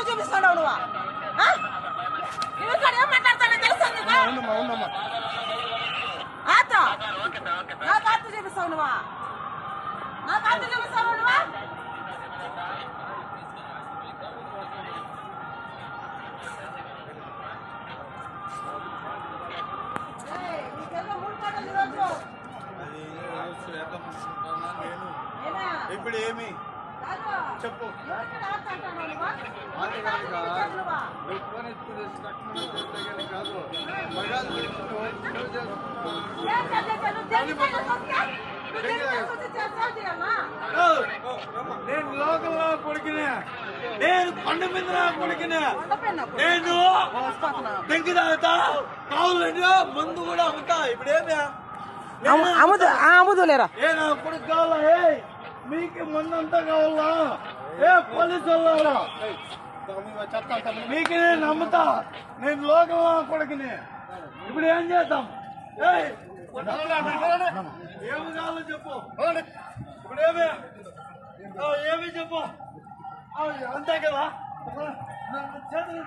చూపిస్తాడు నువ్వు మాట్లాడతాను తెలుస్తుంది నా కార్డు చూపిస్తావు నువ్వా నా కార్డు చూపిస్తావు నువ్వా ఇప్పుడు ఏమి చెప్పు నేను లోకల్లో కొడుకునే, నేను కొండ మీద కొడుకునే, నేను పెంకి తాగుతా కావాలంటే మందు కూడా అమ్ముతా. ఇప్పుడు ఏమి అమ్ముదులేరా ఏ నా కొడుకు కావాలా? మీకు మందు అంతా కావాలా? ఏ పోలీసు వాళ్ళ మీకు నేను నమ్ముతా. నేను లోకల్లో కొడుకునే. ఇప్పుడు ఏం చేద్దాం? ఏమి కావాలో చెప్పు. ఇప్పుడు ఏమి చెప్పు. అంతే కదా. చేతులు